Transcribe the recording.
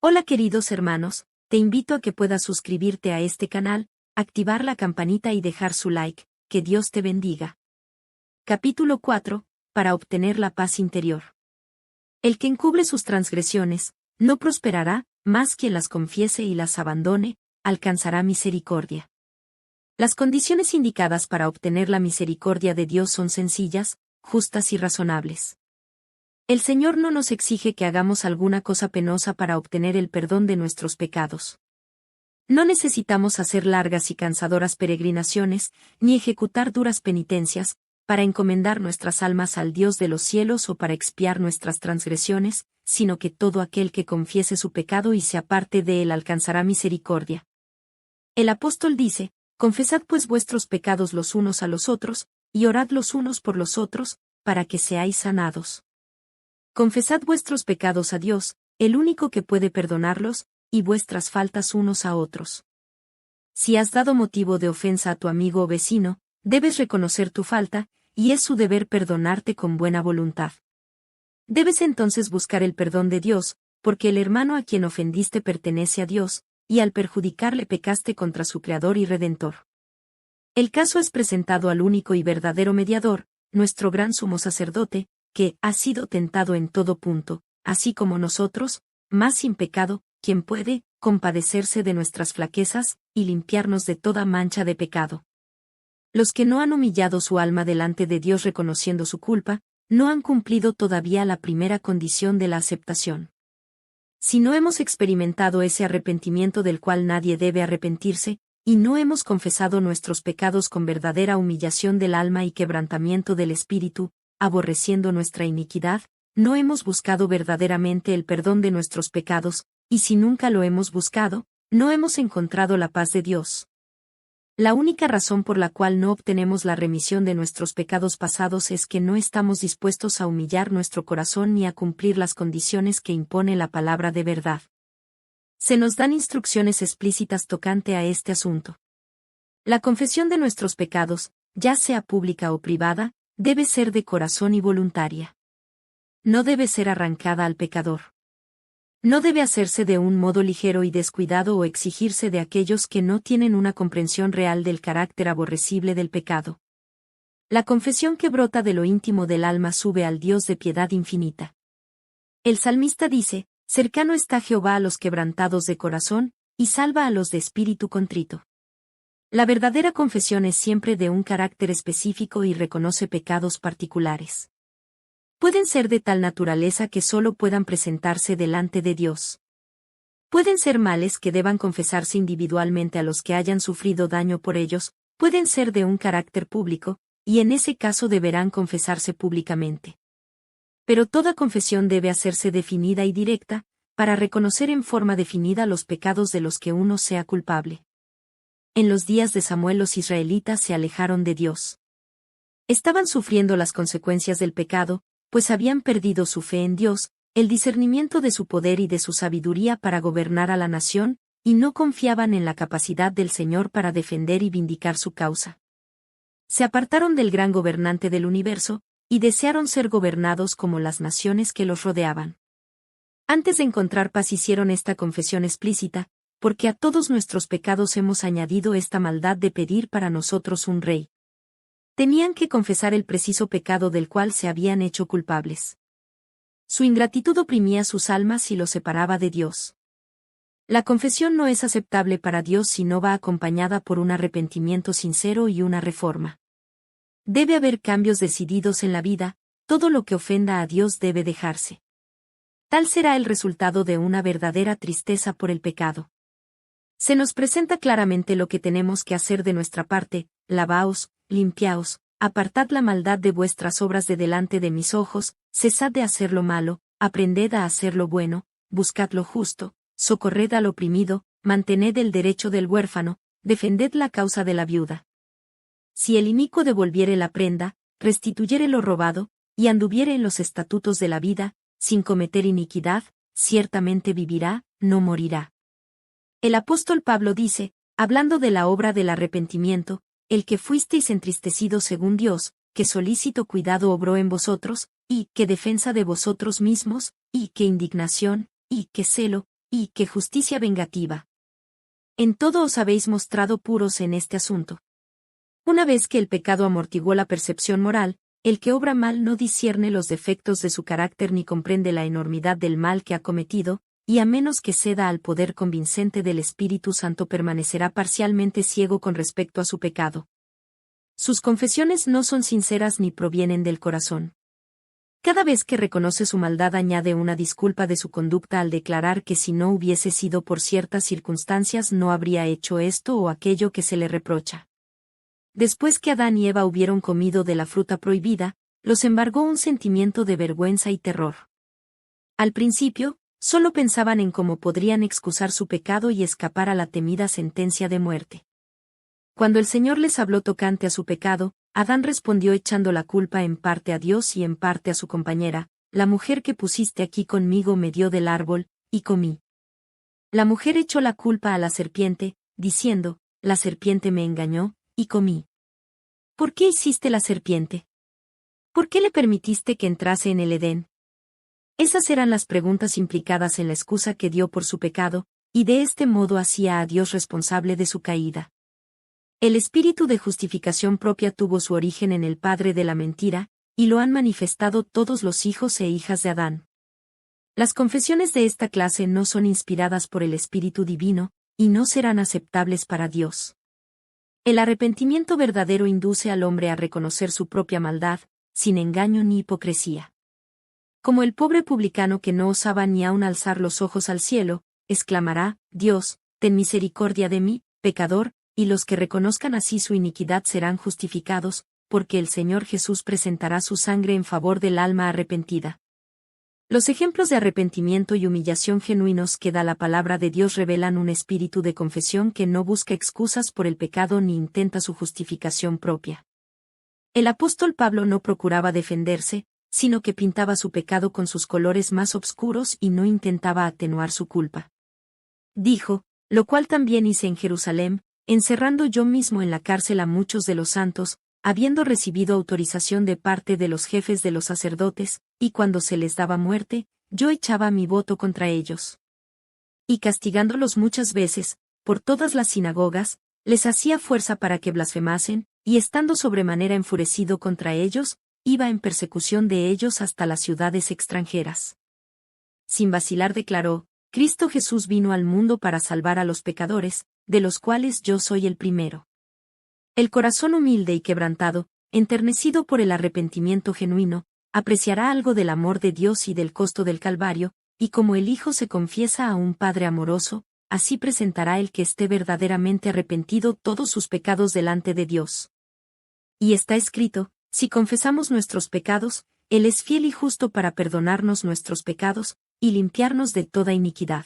Hola queridos hermanos, te invito a que puedas suscribirte a este canal, activar la campanita y dejar su like, que Dios te bendiga. Capítulo 4, para obtener la paz interior. El que encubre sus transgresiones, no prosperará, mas quien las confiese y las abandone, alcanzará misericordia. Las condiciones indicadas para obtener la misericordia de Dios son sencillas, justas y razonables. El Señor no nos exige que hagamos alguna cosa penosa para obtener el perdón de nuestros pecados. No necesitamos hacer largas y cansadoras peregrinaciones, ni ejecutar duras penitencias, para encomendar nuestras almas al Dios de los cielos o para expiar nuestras transgresiones, sino que todo aquel que confiese su pecado y se aparte de él alcanzará misericordia. El apóstol dice: confesad pues vuestros pecados los unos a los otros, y orad los unos por los otros, para que seáis sanados. Confesad vuestros pecados a Dios, el único que puede perdonarlos, y vuestras faltas unos a otros. Si has dado motivo de ofensa a tu amigo o vecino, debes reconocer tu falta, y es su deber perdonarte con buena voluntad. Debes entonces buscar el perdón de Dios, porque el hermano a quien ofendiste pertenece a Dios, y al perjudicarle pecaste contra su Creador y Redentor. El caso es presentado al único y verdadero mediador, nuestro gran sumo sacerdote, que ha sido tentado en todo punto, así como nosotros, mas sin pecado, quien puede compadecerse de nuestras flaquezas y limpiarnos de toda mancha de pecado. Los que no han humillado su alma delante de Dios reconociendo su culpa, no han cumplido todavía la primera condición de la aceptación. Si no hemos experimentado ese arrepentimiento del cual nadie debe arrepentirse, y no hemos confesado nuestros pecados con verdadera humillación del alma y quebrantamiento del espíritu, aborreciendo nuestra iniquidad, no hemos buscado verdaderamente el perdón de nuestros pecados, y si nunca lo hemos buscado, no hemos encontrado la paz de Dios. La única razón por la cual no obtenemos la remisión de nuestros pecados pasados es que no estamos dispuestos a humillar nuestro corazón ni a cumplir las condiciones que impone la palabra de verdad. Se nos dan instrucciones explícitas tocante a este asunto. La confesión de nuestros pecados, ya sea pública o privada, debe ser de corazón y voluntaria. No debe ser arrancada al pecador. No debe hacerse de un modo ligero y descuidado o exigirse de aquellos que no tienen una comprensión real del carácter aborrecible del pecado. La confesión que brota de lo íntimo del alma sube al Dios de piedad infinita. El salmista dice: cercano está Jehová a los quebrantados de corazón, y salva a los de espíritu contrito. La verdadera confesión es siempre de un carácter específico y reconoce pecados particulares. Pueden ser de tal naturaleza que solo puedan presentarse delante de Dios. Pueden ser males que deban confesarse individualmente a los que hayan sufrido daño por ellos, pueden ser de un carácter público, y en ese caso deberán confesarse públicamente. Pero toda confesión debe hacerse definida y directa, para reconocer en forma definida los pecados de los que uno sea culpable. En los días de Samuel los israelitas se alejaron de Dios. Estaban sufriendo las consecuencias del pecado, pues habían perdido su fe en Dios, el discernimiento de su poder y de su sabiduría para gobernar a la nación, y no confiaban en la capacidad del Señor para defender y vindicar su causa. Se apartaron del gran gobernante del universo, y desearon ser gobernados como las naciones que los rodeaban. Antes de encontrar paz hicieron esta confesión explícita: porque a todos nuestros pecados hemos añadido esta maldad de pedir para nosotros un rey. Tenían que confesar el preciso pecado del cual se habían hecho culpables. Su ingratitud oprimía sus almas y los separaba de Dios. La confesión no es aceptable para Dios si no va acompañada por un arrepentimiento sincero y una reforma. Debe haber cambios decididos en la vida, todo lo que ofenda a Dios debe dejarse. Tal será el resultado de una verdadera tristeza por el pecado. Se nos presenta claramente lo que tenemos que hacer de nuestra parte: lavaos, limpiaos, apartad la maldad de vuestras obras de delante de mis ojos, cesad de hacer lo malo, aprended a hacer lo bueno, buscad lo justo, socorred al oprimido, mantened el derecho del huérfano, defended la causa de la viuda. Si el inicuo devolviere la prenda, restituyere lo robado, y anduviere en los estatutos de la vida, sin cometer iniquidad, ciertamente vivirá, no morirá. El apóstol Pablo dice, hablando de la obra del arrepentimiento: el que fuisteis entristecidos según Dios, que solícito cuidado obró en vosotros, y que defensa de vosotros mismos, y que indignación, y que celo, y ¡qué justicia vengativa! En todo os habéis mostrado puros en este asunto. Una vez que el pecado amortiguó la percepción moral, el que obra mal no discierne los defectos de su carácter ni comprende la enormidad del mal que ha cometido, y a menos que ceda al poder convincente del Espíritu Santo permanecerá parcialmente ciego con respecto a su pecado. Sus confesiones no son sinceras ni provienen del corazón. Cada vez que reconoce su maldad añade una disculpa de su conducta al declarar que si no hubiese sido por ciertas circunstancias no habría hecho esto o aquello que se le reprocha. Después que Adán y Eva hubieron comido de la fruta prohibida, los embargó un sentimiento de vergüenza y terror. Al principio, solo pensaban en cómo podrían excusar su pecado y escapar a la temida sentencia de muerte. Cuando el Señor les habló tocante a su pecado, Adán respondió echando la culpa en parte a Dios y en parte a su compañera: la mujer que pusiste aquí conmigo me dio del árbol, y comí. La mujer echó la culpa a la serpiente, diciendo: la serpiente me engañó, y comí. ¿Por qué hiciste la serpiente? ¿Por qué le permitiste que entrase en el Edén? Esas eran las preguntas implicadas en la excusa que dio por su pecado, y de este modo hacía a Dios responsable de su caída. El espíritu de justificación propia tuvo su origen en el padre de la mentira, y lo han manifestado todos los hijos e hijas de Adán. Las confesiones de esta clase no son inspiradas por el Espíritu Divino, y no serán aceptables para Dios. El arrepentimiento verdadero induce al hombre a reconocer su propia maldad, sin engaño ni hipocresía. Como el pobre publicano que no osaba ni aun alzar los ojos al cielo, exclamará: Dios, ten misericordia de mí, pecador, y los que reconozcan así su iniquidad serán justificados, porque el Señor Jesús presentará su sangre en favor del alma arrepentida. Los ejemplos de arrepentimiento y humillación genuinos que da la palabra de Dios revelan un espíritu de confesión que no busca excusas por el pecado ni intenta su justificación propia. El apóstol Pablo no procuraba defenderse, sino que pintaba su pecado con sus colores más obscuros y no intentaba atenuar su culpa. Dijo: lo cual también hice en Jerusalén, encerrando yo mismo en la cárcel a muchos de los santos, habiendo recibido autorización de parte de los jefes de los sacerdotes, y cuando se les daba muerte, yo echaba mi voto contra ellos. Y castigándolos muchas veces, por todas las sinagogas, les hacía fuerza para que blasfemasen, y estando sobremanera enfurecido contra ellos, iba en persecución de ellos hasta las ciudades extranjeras. Sin vacilar declaró: Cristo Jesús vino al mundo para salvar a los pecadores, de los cuales yo soy el primero. El corazón humilde y quebrantado, enternecido por el arrepentimiento genuino, apreciará algo del amor de Dios y del costo del Calvario, y como el Hijo se confiesa a un Padre amoroso, así presentará el que esté verdaderamente arrepentido todos sus pecados delante de Dios. Y está escrito: si confesamos nuestros pecados, Él es fiel y justo para perdonarnos nuestros pecados, y limpiarnos de toda iniquidad.